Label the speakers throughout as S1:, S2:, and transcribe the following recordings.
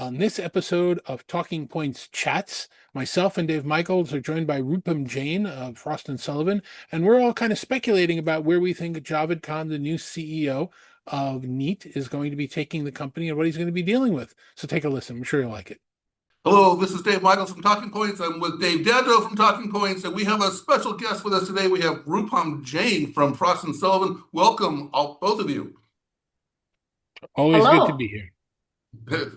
S1: On this episode of TalkingPointz Chatz, myself and Dave Michels are joined by Roopam Jain of Frost and Sullivan, and we're all kind of speculating about where we think Javed Khan, the new CEO of Neat, is going to be taking the company and what he's going to be dealing with. So take a listen. I'm sure you'll like it.
S2: Hello, this is Dave Michels from Talking Points. I'm with Dave Danto from Talking Points, and we have a special guest with us today. We have Roopam Jain from Frost and Sullivan. Welcome, both of you.
S1: Always good to
S3: Hello.
S1: be here.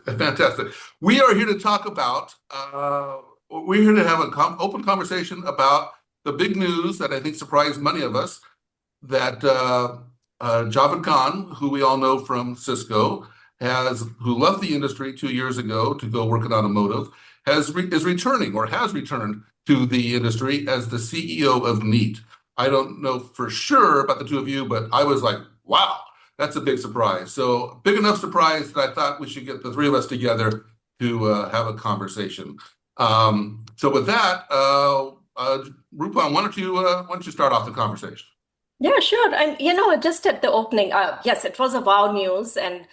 S2: Fantastic. We are here to talk about, we're here to have an open conversation about the big news that I think surprised many of us, that Javed Khan, who we all know from Cisco, who left the industry 2 years ago to go work in automotive, is returning or has returned to the industry as the CEO of Neat. I don't know for sure about the two of you, but I was like, wow. That's a big surprise. So big enough surprise that I thought we should get the three of us together to have a conversation. So with that, Roopam, why don't you start off the conversation?
S3: Yeah, sure. And just at the opening, yes, it was a wow news, and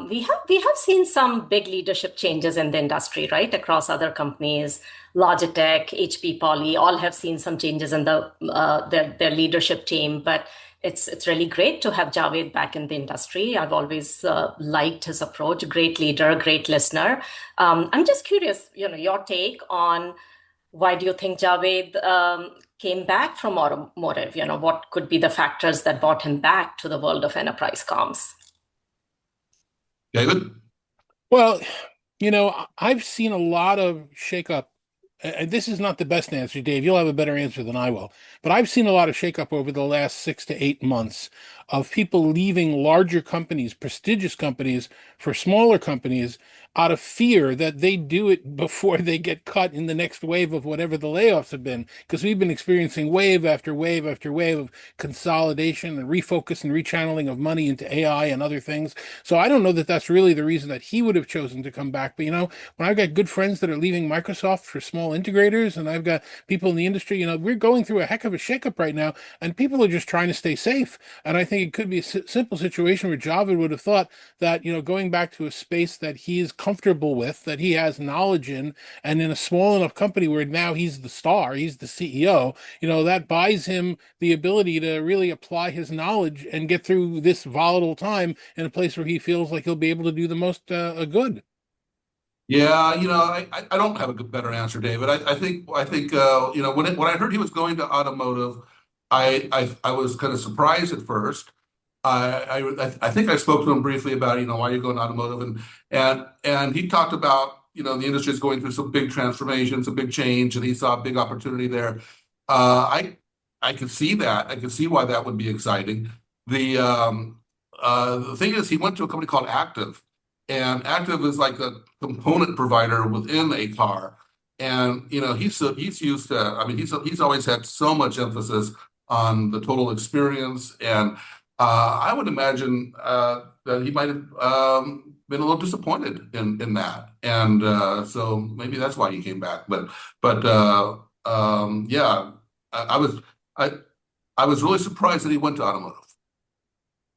S3: we have seen some big leadership changes in the industry, right? Across other companies, Logitech, HP Poly, all have seen some changes in their leadership team, but it's really great to have Javed back in the industry. I've always liked his approach. Great leader, great listener. I'm just curious, your take on why do you think Javed came back from automotive? What could be the factors that brought him back to the world of enterprise comms?
S2: David?
S1: Well, I've seen a lot of shakeup. And this is not the best answer, Dave. You'll have a better answer than I will. But I've seen a lot of shakeup over the last 6 to 8 months of people leaving larger companies, prestigious companies, for smaller companies out of fear that they do it before they get cut in the next wave of whatever the layoffs have been. Because we've been experiencing wave after wave after wave of consolidation and refocus and rechanneling of money into AI and other things. So I don't know that that's really the reason that he would have chosen to come back. But, when I've got good friends that are leaving Microsoft for small integrators, and I've got people in the industry, we're going through a heck of a shakeup right now, and people are just trying to stay safe. And I think it could be a simple situation where Javed would have thought that, going back to a space that he is comfortable with, that he has knowledge in, and in a small enough company where now he's the star, he's the CEO, that buys him the ability to really apply his knowledge and get through this volatile time in a place where he feels like he'll be able to do the most good.
S2: Yeah, I don't have a better answer, David. I think when I heard he was going to automotive, I was kind of surprised at first. I think I spoke to him briefly about why you're going to automotive, and he talked about the industry is going through some big transformation, some big change, and he saw a big opportunity there. I could see that. I could see why that would be exciting. The thing is, he went to a company called Active, and Active is like a component provider within a car. And he's used to. I mean, he's always had so much emphasis on the total experience, and I would imagine that he might have been a little disappointed in that, and so maybe that's why he came back. Yeah, I was really surprised that he went to automotive.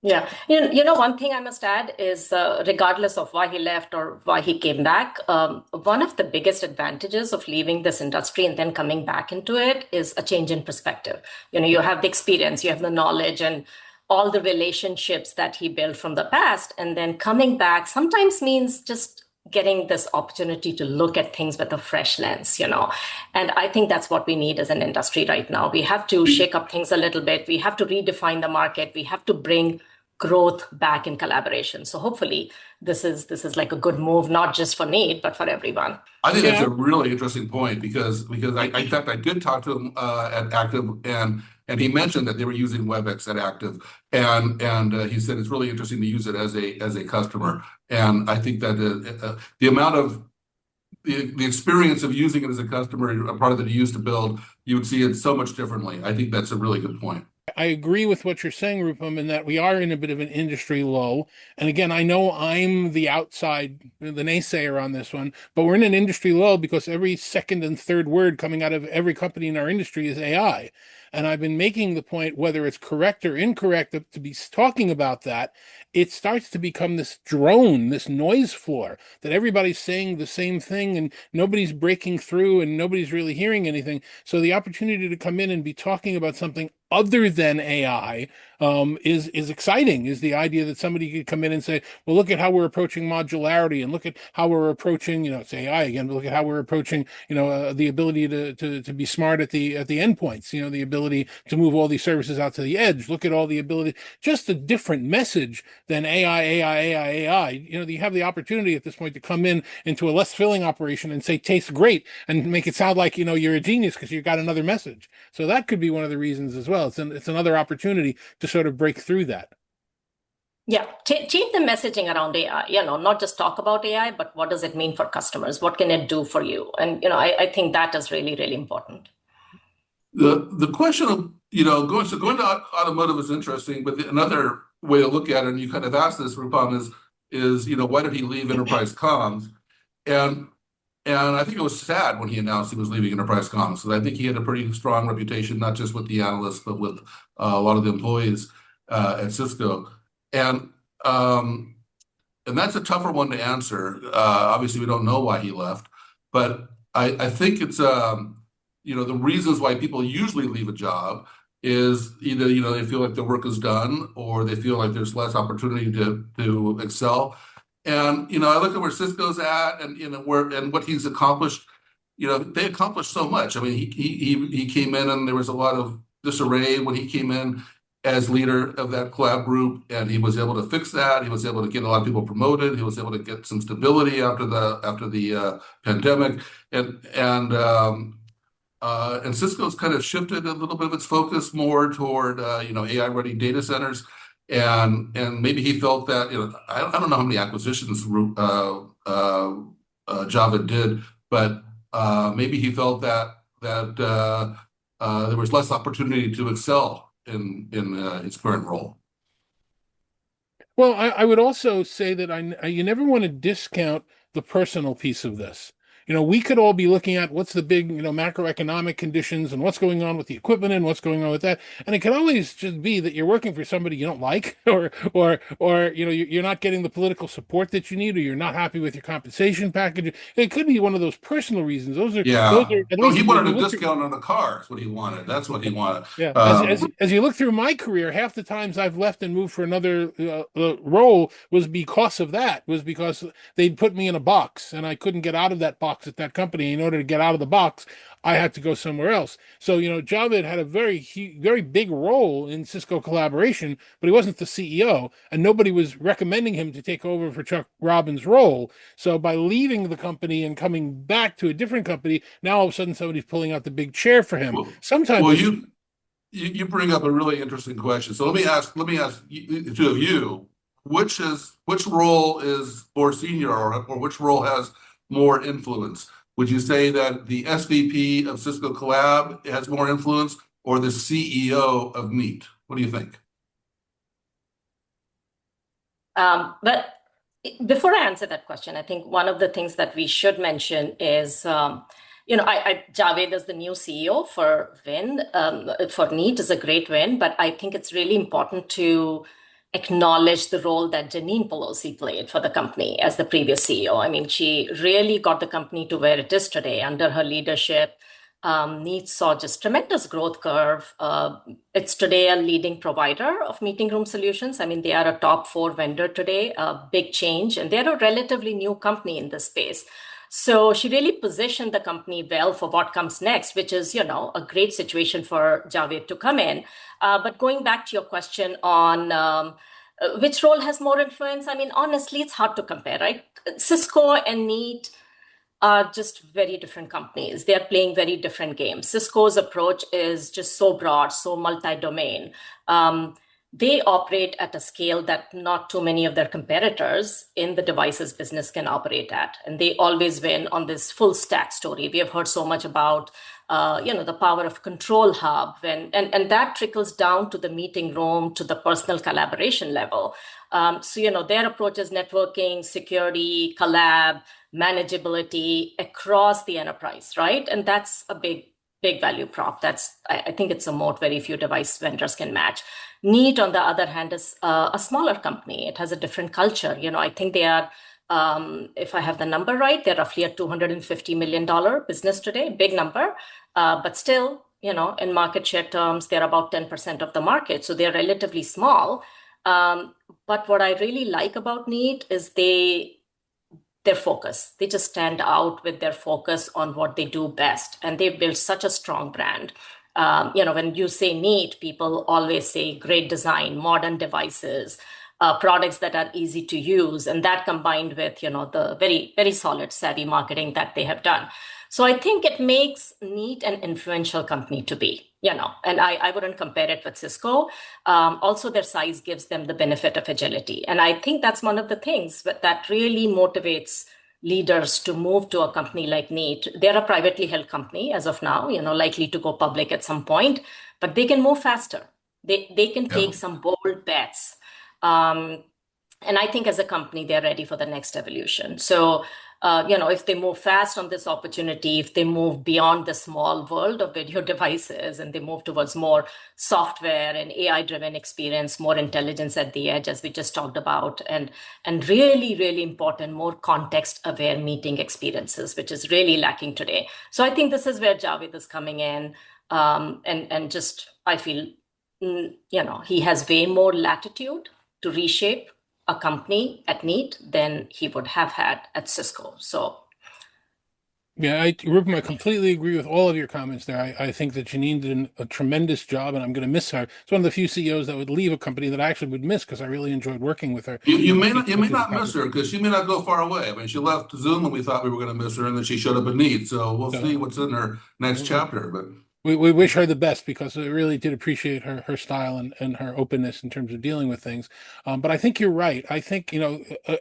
S3: Yeah. One thing I must add is regardless of why he left or why he came back, one of the biggest advantages of leaving this industry and then coming back into it is a change in perspective. You have the experience, you have the knowledge and all the relationships that he built from the past. And then coming back sometimes means just getting this opportunity to look at things with a fresh lens, And I think that's what we need as an industry right now. We have to shake up things a little bit. We have to redefine the market. We have to bring growth back in collaboration. So hopefully this is like a good move, not just for Nate, but for everyone.
S2: I think that's a really interesting point because in fact I did talk to him at Active, and he mentioned that they were using WebEx at Active, and he said it's really interesting to use it as a customer. And I think that the amount of the experience of using it as a customer, a product that you used to build, you would see it so much differently. I think that's a really good point.
S1: I agree with what you're saying, Rupam, in that we are in a bit of an industry lull. And again, I know I'm the naysayer on this one, but we're in an industry lull because every second and third word coming out of every company in our industry is AI. And I've been making the point, whether it's correct or incorrect, to be talking about that, it starts to become this drone, this noise floor, that everybody's saying the same thing and nobody's breaking through and nobody's really hearing anything. So the opportunity to come in and be talking about something other than AI is exciting. Is the idea that somebody could come in and say, well, look at how we're approaching modularity, and look at how we're approaching, it's AI again, but look at how we're approaching, the ability to be smart at the endpoints, the ability to move all these services out to the edge. Look at all the ability, just a different message than AI, AI, AI, AI. You have the opportunity at this point to come in into a less filling operation and say tastes great and make it sound like you're a genius because you've got another message. So that could be one of the reasons as well. It's another opportunity to sort of break through that.
S3: Yeah, change the messaging around AI, not just talk about AI, but what does it mean for customers? What can it do for you? And, I think that is really, really important.
S2: The question of, going to automotive is interesting, but another way to look at it, and you kind of asked this, Roopam, is why did he leave enterprise comms? And I think it was sad when he announced he was leaving enterprise comms. So I think he had a pretty strong reputation, not just with the analysts, but with a lot of the employees at Cisco. And that's a tougher one to answer. Obviously, we don't know why he left, but I think it's the reasons why people usually leave a job is either they feel like their work is done, or they feel like there's less opportunity to excel. And I look at where Cisco's at, and what he's accomplished. They accomplished so much. I mean, he came in, and there was a lot of disarray when he came in as leader of that collab group, and he was able to fix that. He was able to get a lot of people promoted. He was able to get some stability after the pandemic, and Cisco's kind of shifted a little bit of its focus more toward AI-ready data centers, and maybe he felt that I don't know how many acquisitions Javed did, but maybe he felt that there was less opportunity to excel in his current role.
S1: Well, I would also say that you never want to discount the personal piece of this. We could all be looking at what's the big, macroeconomic conditions and what's going on with the equipment and what's going on with that. And it can always just be that you're working for somebody you don't like, or you're not getting the political support that you need, or you're not happy with your compensation package. It could be one of those personal reasons. Those are
S2: Yeah.
S1: at
S2: Oh,
S1: least
S2: he wanted a discount on the car. That's what he wanted. That's what he wanted.
S1: yeah. As you look through my career, half the times I've left and moved for another role was because of that. Was because they'd put me in a box and I couldn't get out of that box at that company. In order to get out of the box, I had to go somewhere else. So, Javed had a very big role in Cisco collaboration, but he wasn't the CEO, and nobody was recommending him to take over for Chuck Robbins' role. So by leaving the company and coming back to a different company, now all of a sudden somebody's pulling out the big chair for him. Sometimes
S2: well, you bring up a really interesting question. So let me ask the two of you, which role is more senior, or which role has more influence? Would you say that the SVP of Cisco Collab has more influence, or the CEO of Meet? What do you think?
S3: But before I answer that question, I think one of the things that we should mention is, Javed is the new CEO for Win. For Neat is a great win, but I think it's really important to acknowledge the role that Janine Pelosi played for the company as the previous CEO. I mean, she really got the company to where it is today under her leadership. Neat saw just tremendous growth curve. It's today a leading provider of meeting room solutions. I mean, they are a top 4 vendor today, a big change, and they're a relatively new company in this space. So she really positioned the company well for what comes next, which is, a great situation for Javed to come in. But going back to your question on which role has more influence, I mean, honestly, it's hard to compare, right? Cisco and Neat are just very different companies. They're playing very different games. Cisco's approach is just so broad, so multi-domain. They operate at a scale that not too many of their competitors in the devices business can operate at. And they always win on this full stack story. We have heard so much about, the power of control hub, and that trickles down to the meeting room, to the personal collaboration level. So, their approach is networking, security, collab, manageability across the enterprise, right? And that's a big big value prop. I think it's a moat very few device vendors can match. Neat, on the other hand, is a smaller company. It has a different culture. I think they are, if I have the number right, they're roughly a $250 million business today, big number, but still, in market share terms, they're about 10% of the market. So they're relatively small. But what I really like about Neat is their focus. They just stand out with their focus on what they do best. And they've built such a strong brand. When you say Neat, people always say great design, modern devices, products that are easy to use. And that combined with, the very, very solid savvy marketing that they have done. So I think it makes Neat an influential company to be, and I wouldn't compare it with Cisco. Also, their size gives them the benefit of agility. And I think that's one of the things that really motivates leaders to move to a company like Neat. They're a privately held company as of now, likely to go public at some point, but they can move faster. They can
S2: Yeah.
S3: take some bold bets. And I think as a company, they're ready for the next evolution. So, if they move fast on this opportunity, if they move beyond the small world of video devices and they move towards more software and AI-driven experience, more intelligence at the edge, as we just talked about, and really, really important, more context-aware meeting experiences, which is really lacking today. So I think this is where Javed is coming in, and just I feel, he has way more latitude to reshape a company at Neat than he would have had at Cisco. So,
S1: Yeah, Roopam, I completely agree with all of your comments there. I think that Janine did a tremendous job, and I'm going to miss her. It's one of the few CEOs that would leave a company that I actually would miss because I really enjoyed working with her.
S2: You may not miss her because she may not go far away. I mean, she left Zoom and we thought we were going to miss her, and then she showed up at Neat. So we'll see what's in her next chapter. But
S1: we wish her the best because we really did appreciate her style and her openness in terms of dealing with things. But I think you're right. I think,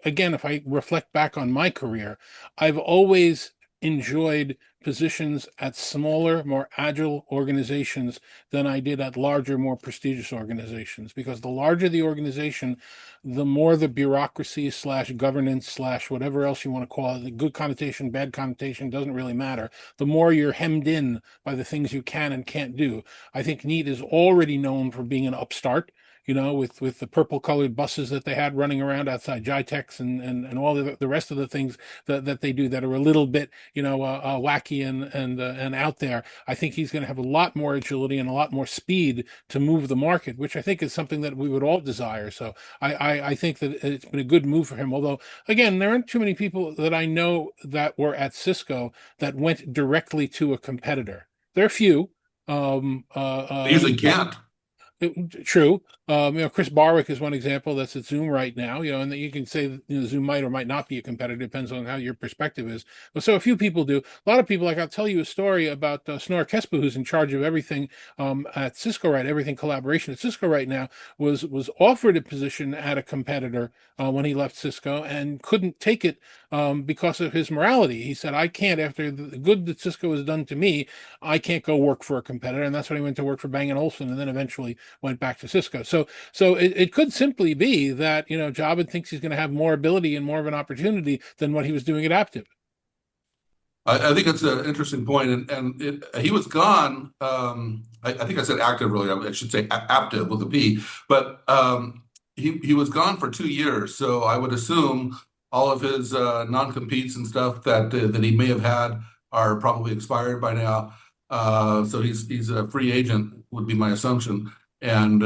S1: again, if I reflect back on my career, I've always enjoyed positions at smaller, more agile organizations than I did at larger, more prestigious organizations. Because the larger the organization, the more the bureaucracy slash governance slash whatever else you want to call it, the good connotation, bad connotation, doesn't really matter. The more you're hemmed in by the things you can and can't do. I think Neat is already known for being an upstart. With the purple colored buses that they had running around outside Jitex and all the rest of the things that they do that are a little bit, wacky and out there. I think he's going to have a lot more agility and a lot more speed to move the market, which I think is something that we would all desire. So I think that it's been a good move for him. Although, again, there aren't too many people that I know that were at Cisco that went directly to a competitor. There are few.
S2: they usually can't.
S1: True. Chris Barwick is one example that's at Zoom right now, and that you can say that, Zoom might or might not be a competitor, depends on how your perspective is. But so a few people do. A lot of people, like I'll tell you a story about Snorre Kespe, who's in charge of everything at Cisco, right? Everything collaboration at Cisco right now was offered a position at a competitor when he left Cisco and couldn't take it because of his morality. He said, I can't, after the good that Cisco has done to me, I can't go work for a competitor. And that's when he went to work for Bang& Olufsen and then eventually went back to Cisco. So it could simply be that, Javed thinks he's going to have more ability and more of an opportunity than what he was doing at Aptiv.
S2: I think it's an interesting point, and he was gone. I think I said active earlier. I should say active with a P, but he was gone for 2 years. So I would assume all of his non-competes and stuff that he may have had are probably expired by now. So he's a free agent would be my assumption. And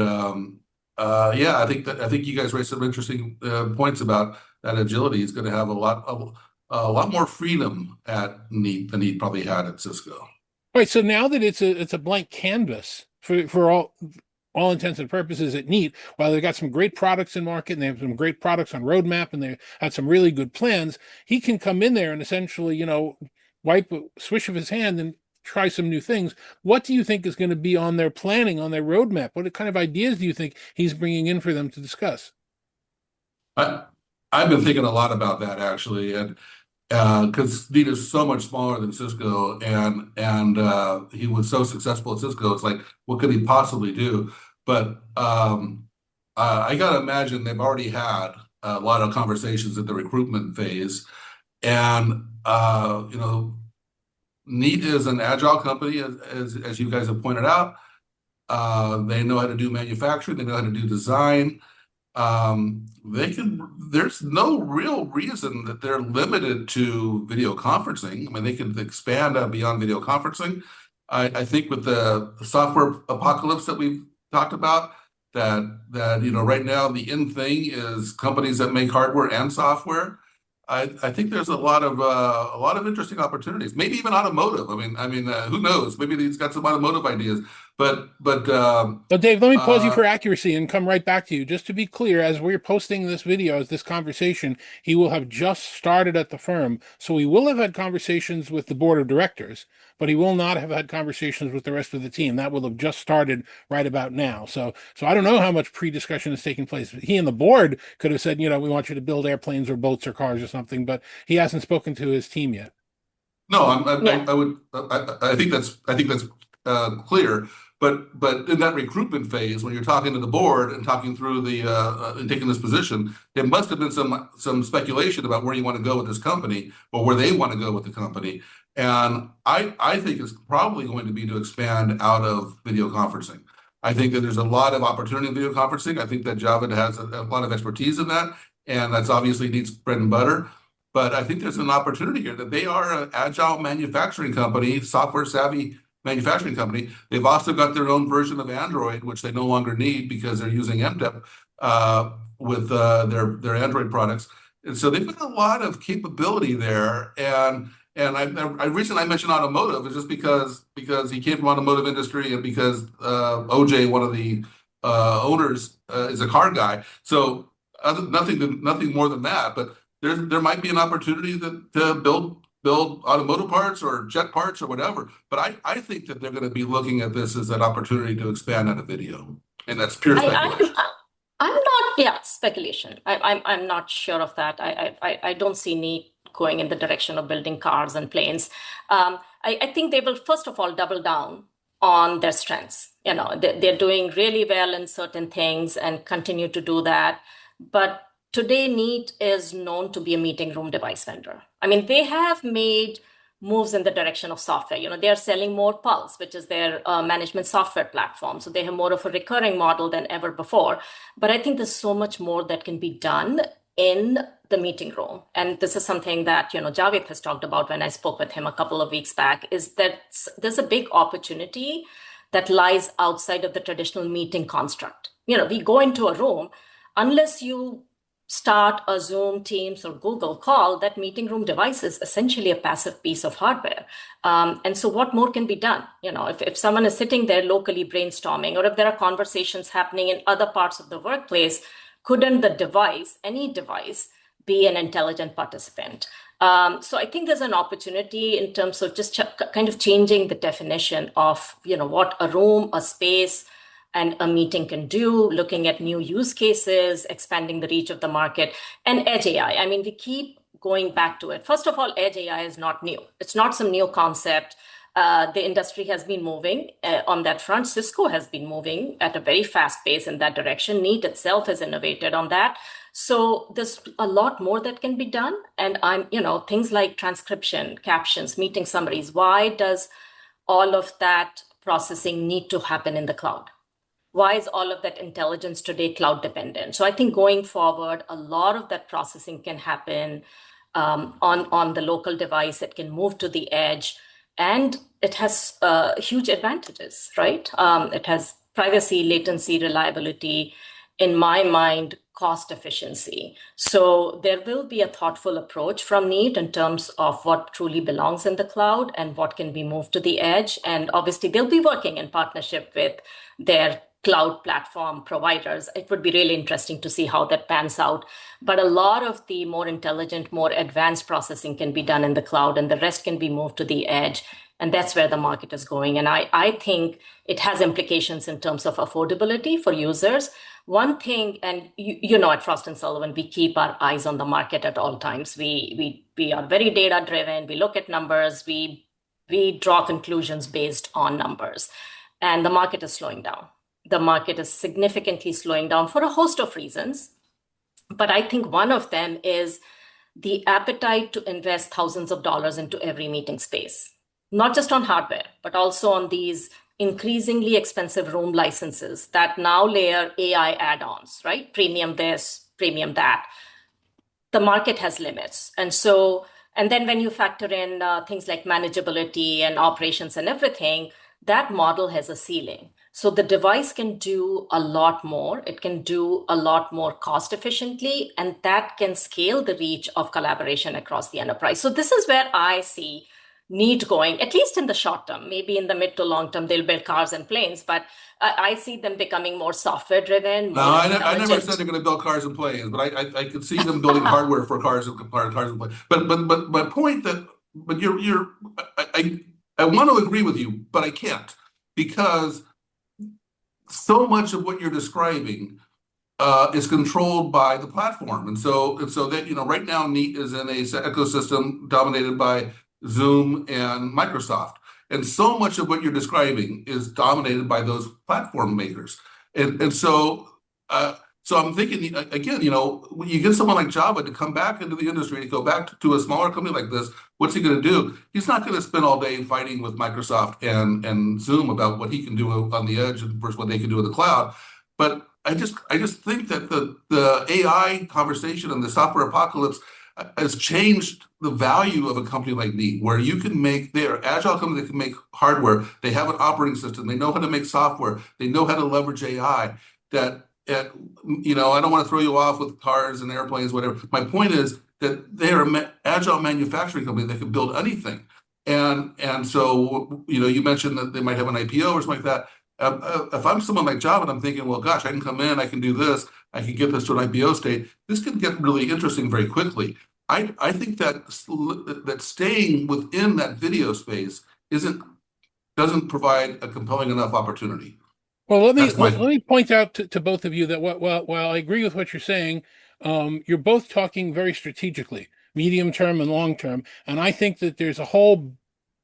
S2: yeah, I think you guys raised some interesting points about that agility. He's going to have a lot more freedom at Neat than he probably had at Cisco.
S1: Right. So now that it's a blank canvas for all intents and purposes at Neat, while they've got some great products in market and they have some great products on roadmap and they had some really good plans, he can come in there and essentially, wipe a swish of his hand and try some new things. What do you think is going to be on their planning, on their roadmap? What kind of ideas do you think he's bringing in for them to discuss?
S2: I've been thinking a lot about that actually, and because Neat is so much smaller than Cisco, and he was so successful at Cisco. It's like, what could he possibly do? But I gotta imagine they've already had a lot of conversations at the recruitment phase, and Neat is an agile company, as you guys have pointed out. They know how to do manufacturing. They know how to do design. There's no real reason that they're limited to video conferencing. I mean, they could expand beyond video conferencing. I think with the software apocalypse that we've talked about, that right now the in thing is companies that make hardware and software. I think there's a lot of interesting opportunities. Maybe even automotive. Who knows? Maybe he's got some automotive ideas.
S1: So, Dave, let me pause you for accuracy and come right back to you. Just to be clear, as we're posting this video, as this conversation, he will have just started at the firm. So he will have had conversations with the board of directors, but he will not have had conversations with the rest of the team. That will have just started right about now. So I don't know how much pre-discussion is taking place. He and the board could have said, we want you to build airplanes or boats or cars or something, but he hasn't spoken to his team yet.
S2: No, I think that's clear. But in that recruitment phase, when you're talking to the board and talking through and taking this position, there must have been some speculation about where you want to go with this company or where they want to go with the company. And I think it's probably going to be to expand out of video conferencing. I think that there's a lot of opportunity in video conferencing. I think that Javed has a lot of expertise in that, and that's obviously needs bread and butter. But I think there's an opportunity here that they are an agile manufacturing company, software savvy manufacturing company. They've also got their own version of Android, which they no longer need because they're using MDEP with their Android products. And so they've got a lot of capability there. And I recently mentioned automotive is just because he came from automotive industry and because OJ, one of the owners, is a car guy. So nothing more than that. But there might be an opportunity to build automotive parts or jet parts or whatever. But I think that they're going to be looking at this as an opportunity to expand out of video. And that's pure speculation.
S3: I'm not, speculation. I'm not sure of that. I don't see need going in the direction of building cars and planes. I think they will, first of all, double down on their strengths. They're doing really well in certain things and continue to do that. But today, Neat is known to be a meeting room device vendor. They have made moves in the direction of software. They are selling more Pulse, which is their management software platform. So they have more of a recurring model than ever before. But I think there's so much more that can be done in the meeting room. And this is something that, Javed has talked about when I spoke with him a couple of weeks back, is that there's a big opportunity that lies outside of the traditional meeting construct. We go into a room, unless you start a Zoom, Teams, or Google call, that meeting room device is essentially a passive piece of hardware. And so what more can be done? If someone is sitting there locally brainstorming, or if there are conversations happening in other parts of the workplace, couldn't any device, be an intelligent participant? So I think there's an opportunity in terms of just kind of changing the definition of, what a room, a space, and a meeting can do, looking at new use cases, expanding the reach of the market, and edge AI. We keep going back to it. First of all, edge AI is not new. It's not some new concept. The industry has been moving on that front. Cisco has been moving at a very fast pace in that direction. Neat itself has innovated on that. So there's a lot more that can be done. And things like transcription, captions, meeting summaries. Why does all of that processing need to happen in the cloud? Why is all of that intelligence today cloud dependent? So I think going forward, a lot of that processing can happen on the local device. It can move to the edge, and it has huge advantages, right? It has privacy, latency, reliability, in my mind, cost efficiency. So there will be a thoughtful approach from Neat in terms of what truly belongs in the cloud and what can be moved to the edge. And obviously, they'll be working in partnership with their cloud platform providers. It would be really interesting to see how that pans out. But a lot of the more intelligent, more advanced processing can be done in the cloud, and the rest can be moved to the edge. And that's where the market is going. And I think it has implications in terms of affordability for users. One thing, and at Frost & Sullivan, we keep our eyes on the market at all times. We are very data driven. We look at numbers. We draw conclusions based on numbers. And the market is slowing down. The market is significantly slowing down for a host of reasons. But I think one of them is the appetite to invest thousands of dollars into every meeting space. not just on hardware, but also on these increasingly expensive room licenses that now layer AI add-ons, right? Premium this, premium that. The market has limits. And then when you factor in things like manageability and operations and everything, that model has a ceiling. So the device can do a lot more. It can do a lot more cost efficiently, and that can scale the reach of collaboration across the enterprise. So this is where I see need going, at least in the short term. Maybe in the mid to long term, they'll build cars and planes, but I see them becoming more software driven,
S2: No,
S3: more
S2: I never said
S3: intelligent.
S2: they're going to build cars and planes, but I could see them building hardware for cars and planes. But my point that but you're I want to agree with you, but I can't because so much of what you're describing is controlled by the platform, and so that right now Neat is in a ecosystem dominated by Zoom and Microsoft, and so much of what you're describing is dominated by those platform makers, and so so I'm thinking again, when you get someone like Java to come back into the industry to go back to a smaller company like this, what's he going to do? He's not going to spend all day fighting with Microsoft and Zoom about what he can do on the edge versus what they can do in the cloud. But I just think that the AI conversation and the software apocalypse has changed the value of a company like Neat, where you can make they're agile company that can make hardware. They have an operating system. They know how to make software. They know how to leverage AI. I don't want to throw you off with cars and airplanes, whatever. My point is that they're an agile manufacturing company that can build anything. And so you mentioned that they might have an IPO or something like that. If I'm someone like Java and I'm thinking, well, gosh, I can come in, I can do this, I can get this to an IPO state. This can get really interesting very quickly. I think that staying within that video space doesn't provide a compelling enough opportunity.
S1: Well, let me
S2: That's
S1: let,
S2: my
S1: let me point out to both of you that while I agree with what you're saying, you're both talking very strategically, medium term and long term, and I think that there's a whole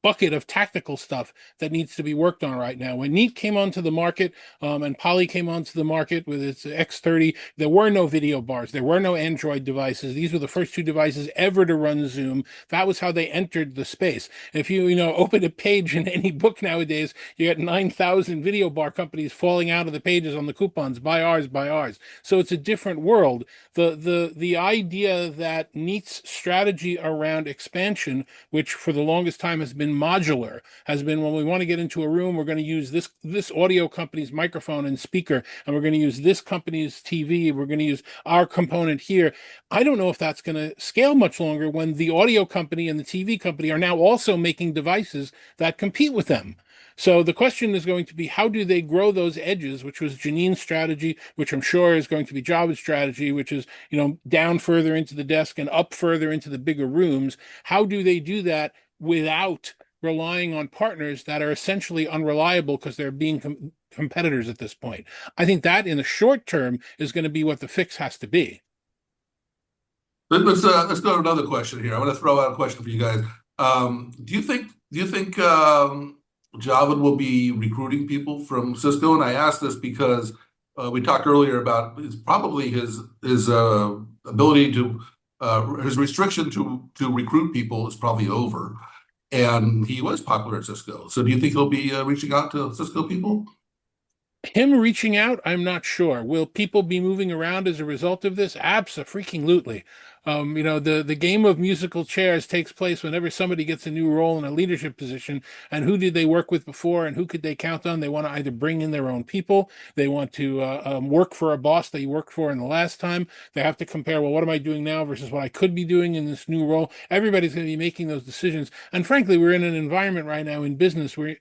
S1: bucket of tactical stuff that needs to be worked on right now. When Neat came onto the market, and Poly came onto the market with its X30, there were no video bars, there were no Android devices. These were the first two devices ever to run Zoom. That was how they entered the space. If you open a page in any book nowadays, you got 9,000 video bar companies falling out of the pages on the coupons. Buy ours, buy ours. So it's a different world. The idea that Neat's strategy around expansion, which for the longest time has been modular, has been when we want to get into a room, we're going to use this audio company's microphone and speaker, and we're going to use this company's TV. We're going to use our component here. I don't know if that's going to scale much longer when the audio company and the TV company are now also making devices that compete with them. So the question is going to be, how do they grow those edges, which was Janine's strategy, which I'm sure is going to be Java's strategy, which is, down further into the desk and up further into the bigger rooms. How do they do that without relying on partners that are essentially unreliable because they're being competitors at this point? I think that in the short term is going to be what the fix has to be.
S2: let's go to another question here. I want to throw out a question for you guys. Do you think Javed will be recruiting people from Cisco? And I ask this because we talked earlier about probably his ability to his restriction to recruit people is probably over, and he was popular at Cisco. So do you think he'll be reaching out to Cisco people?
S1: Him reaching out, I'm not sure. Will people be moving around as a result of this? Abso-freaking-lutely. The game of musical chairs takes place whenever somebody gets a new role in a leadership position. And who did they work with before, and who could they count on? They want to either bring in their own people, they want to work for a boss they worked for in the last time. They have to compare, well, what am I doing now versus what I could be doing in this new role? Everybody's going to be making those decisions. And frankly, we're in an environment right now in business where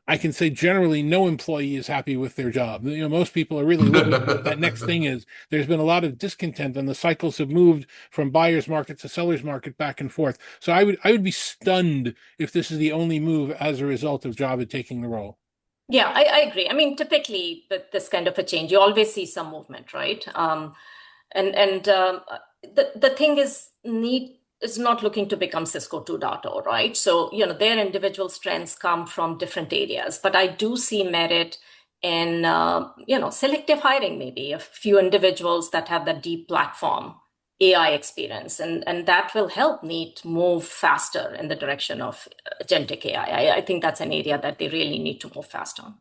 S1: I can say generally no employee is happy with their job. Most people are really looking for what that next thing is. There's been a lot of discontent, and the cycles have moved from buyer's market to seller's market back and forth. So I would be stunned if this is the only move as a result of Javed taking the role.
S3: Yeah, I agree. I mean, typically with this kind of a change, you always see some movement, right? And the thing is, Neat is not looking to become Cisco 2.0, right? So, their individual strengths come from different areas, but I do see merit in, selective hiring, maybe a few individuals that have that deep platform AI experience, and that will help Neat move faster in the direction of agentic AI. I think that's an area that they really need to move fast on.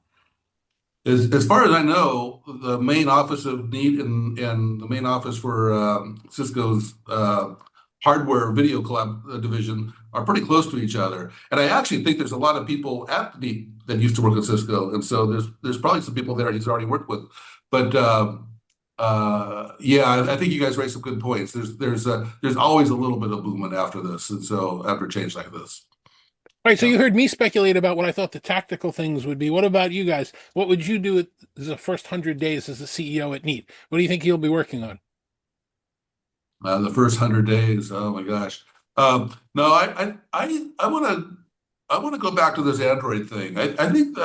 S2: As far as I know, the main office of Neat and the main office for Cisco's hardware video collab division are pretty close to each other. And I actually think there's a lot of people at Neat that used to work at Cisco, and so there's probably some people there he's already worked with. But yeah, I think you guys raised some good points. There's always a little bit of movement after this, and so after a change like this.
S1: All right, so
S2: Yeah.
S1: you heard me speculate about what I thought the tactical things would be. What about you guys? What would you do at the first 100 days as the CEO at Neat? What do you think you'll be working on?
S2: The first 100 days. Oh my gosh. No, I want to go back to this Android thing. I think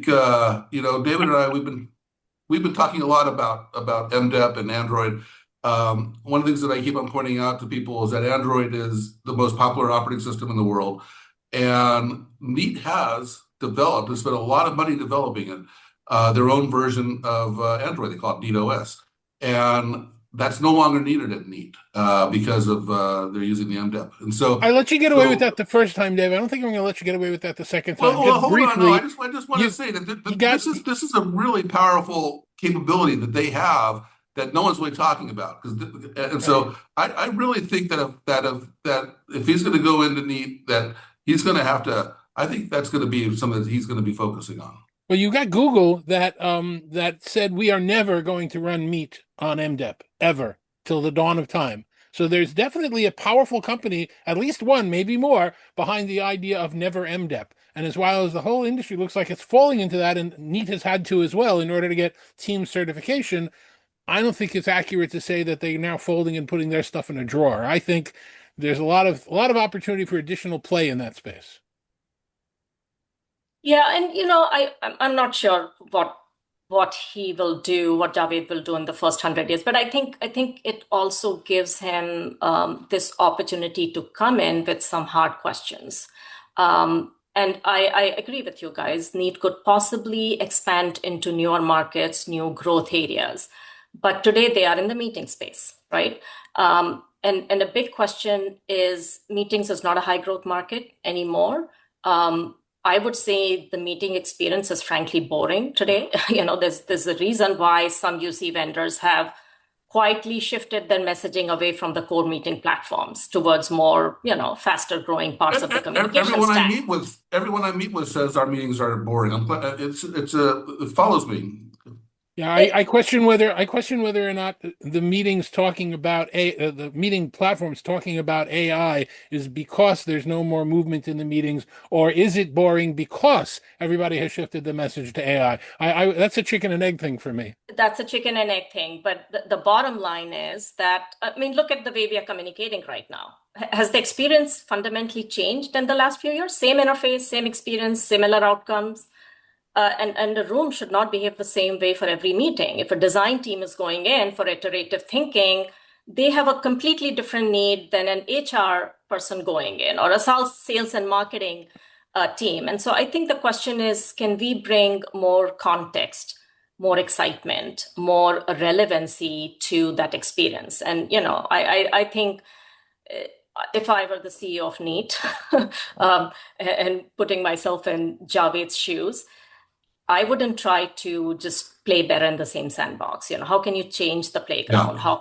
S2: you know, David and I we've been talking a lot about MDEP and Android. One of the things that I keep on pointing out to people is that Android is the most popular operating system in the world, and Neat has developed and spent a lot of money developing it, their own version of Android. They call it Neat OS, and that's no longer needed at Neat because of they're using the MDEP. And
S1: I let you get away with
S2: so
S1: that the first time, Dave. I don't think I'm going to let you get away with that the second time.
S2: well,
S1: Just
S2: hold on. No,
S1: briefly,
S2: I just want to
S1: you
S2: say that
S1: you got
S2: this is a really powerful capability that they have that no one's really talking about. And
S1: right.
S2: so I really think that if he's going to go into Neat, that he's going to have to. I think that's going to be something that he's going to be focusing on.
S1: Well, you got Google that said we are never going to run meat on MDEP ever till the dawn of time. So there's definitely a powerful company, at least one, maybe more, behind the idea of never MDEP. And as well as the whole industry looks like it's falling into that, and Neat has had to as well in order to get team certification, I don't think it's accurate to say that they're now folding and putting their stuff in a drawer. I think there's a lot of opportunity for additional play in that space.
S3: Yeah, and I'm not sure what he will do, what Javed will do in the first 100 days, but I think it also gives him this opportunity to come in with some hard questions. And I agree with you guys. Need could possibly expand into newer markets, new growth areas, but today they are in the meeting space, right? And a big question is meetings is not a high growth market anymore. I would say the meeting experience is frankly boring today. There's a reason why some UC vendors have quietly shifted their messaging away from the core meeting platforms towards more, faster growing parts of the communication stack.
S2: Everyone I meet with says our meetings are boring. It follows me.
S1: Yeah, I
S3: It,
S1: question whether or not the meetings talking about the meeting platforms talking about AI is because there's no more movement in the meetings, or is it boring because everybody has shifted the message to AI? That's a chicken and egg thing for me.
S3: that's a chicken and egg thing. But the bottom line is that, I mean, look at the way we are communicating right now. Has the experience fundamentally changed in the last few years? Same interface, same experience, similar outcomes. And the room should not behave the same way for every meeting. If a design team is going in for iterative thinking, they have a completely different need than an HR person going in or a sales and marketing team. And so I think the question is, can we bring more context, more excitement, more relevancy to that experience? And, I think if I were the CEO of Neat and putting myself in Javed's shoes, I wouldn't try to just play better in the same sandbox. How can you change the
S2: Yeah.
S3: playground? How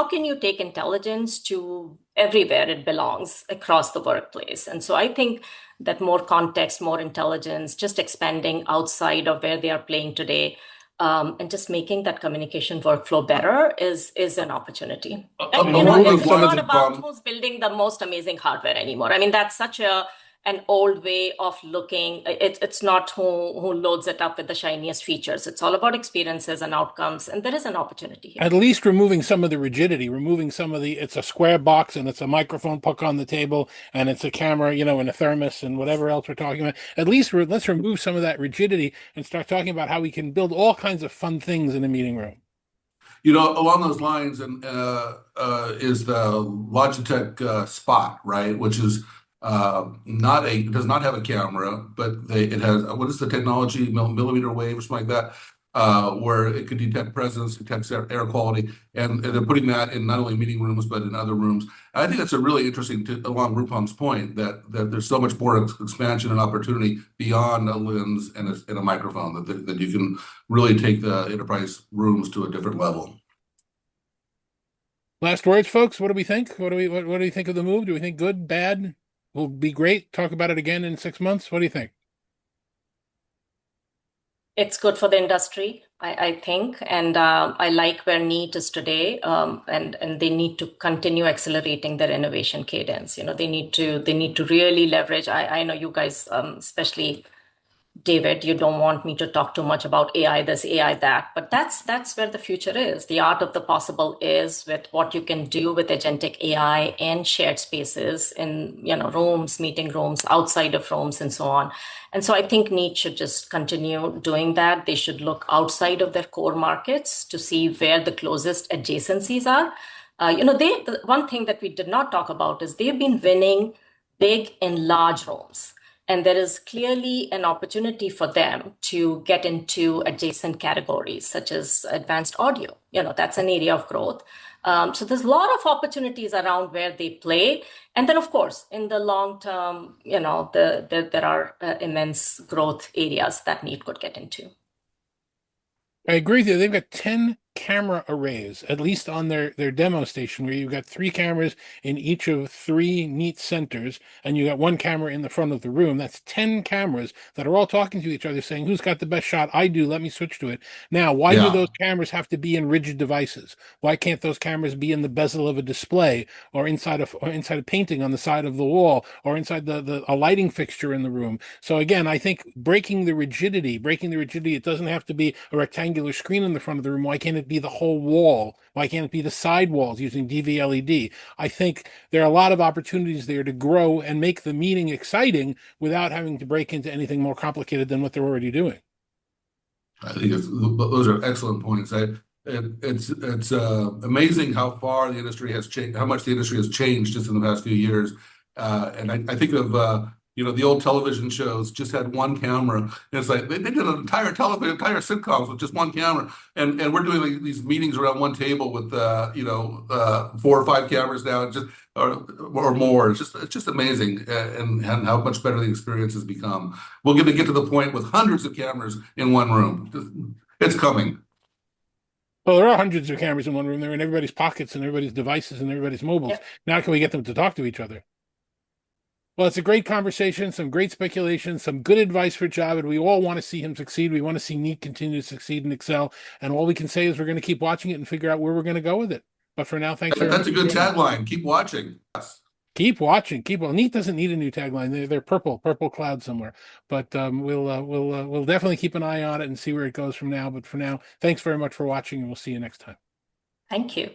S3: can you take intelligence to everywhere it belongs across the workplace? And so I think that more context, more intelligence, just expanding outside of where they are playing today, and just making that communication workflow better is an opportunity. And
S2: Along
S1: Removing
S2: those
S3: it's
S1: some of
S2: lines,
S3: not
S1: the
S3: about who's building the most amazing hardware anymore. I mean, that's such an old way of looking. It's not who loads it up with the shiniest features. It's all about experiences and outcomes, and there is an opportunity here.
S1: at least removing some of the rigidity, removing some of the it's a square box and it's a microphone puck on the table and it's a camera, and a thermos and whatever else we're talking about. At least let's remove some of that rigidity and start talking about how we can build all kinds of fun things in a meeting room.
S2: Along those lines, and is the Logitech Spot, right? Which is not it does not have a camera, but it has what is the technology, millimeter wave or something like that. where it could detect presence, detect air quality, and they're putting that in not only meeting rooms but in other rooms. And I think that's a really interesting, along Roopam's point, that there's so much more expansion and opportunity beyond a lens and a microphone, that you can really take the enterprise rooms to a different level.
S1: Last words, folks. What do we think? What do we think of the move? Do we think good, bad? Will be great. Talk about it again in 6 months. What do you think?
S3: It's good for the industry, I think, and I like where NEAT is today, and they need to continue accelerating their innovation cadence. They need to really leverage. I know you guys, especially David, you don't want me to talk too much about AI this, AI that, but that's where the future is. The art of the possible is with what you can do with agentic AI and shared spaces in rooms, meeting rooms, outside of rooms, and so on. And so I think NEAT should just continue doing that. They should look outside of their core markets to see where the closest adjacencies are. The one thing that we did not talk about is they've been winning big in large rooms. And there is clearly an opportunity for them to get into adjacent categories, such as advanced audio. That's an area of growth. So there's a lot of opportunities around where they play. And then, of course, in the long term, there are immense growth areas that NEAT could get into.
S1: I agree with you. They've got 10 camera arrays, at least on their demo station, where you've got 3 cameras in each of 3 NEAT centers, and you got 1 camera in the front of the room. That's 10 cameras that are all talking to each other, saying, who's got the best shot? I do. Let me switch to it. Now, why do those cameras have to be in rigid devices? Why can't those cameras be in the bezel of a display, or inside a painting on the side of the wall, or inside a lighting fixture in the room? So again, I think breaking the rigidity, it doesn't have to be a rectangular screen in the front of the room. Why can't it be the whole wall? Why can't it be the side walls using DV-LED? I think there are a lot of opportunities there to grow and make the meeting exciting without having to break into anything more complicated than what they're already doing.
S2: I think those are excellent points. It's amazing how far the industry has changed, how much the industry has changed just in the past few years. And I think of the old television shows just had 1 camera. And it's like they did an entire sitcoms with just 1 camera. And we're doing these meetings around 1 table with 4 or 5 cameras now, or more. It's just amazing, and how much better the experience has become. We're going to get to the point with hundreds of cameras in 1 room. It's coming.
S1: Well, there are hundreds of cameras in 1 room. They're in everybody's pockets and everybody's devices and everybody's mobiles.
S3: Yeah.
S1: Now can we get them to talk to each other? Well, it's a great conversation, some great speculation, some good advice for Javed. We all want to see him succeed. We want to see NEAT continue to succeed and excel. And all we can say is we're going to keep watching it and figure out where we're going to go with it. But for now, thanks very much.
S2: That's a good tagline. Keep watching. Yes.
S1: Keep watching. Well, NEAT doesn't need a new tagline. They're purple cloud somewhere. But we'll definitely keep an eye on it and see where it goes from now. But for now, thanks very much for watching, and we'll see you next time.
S3: Thank you.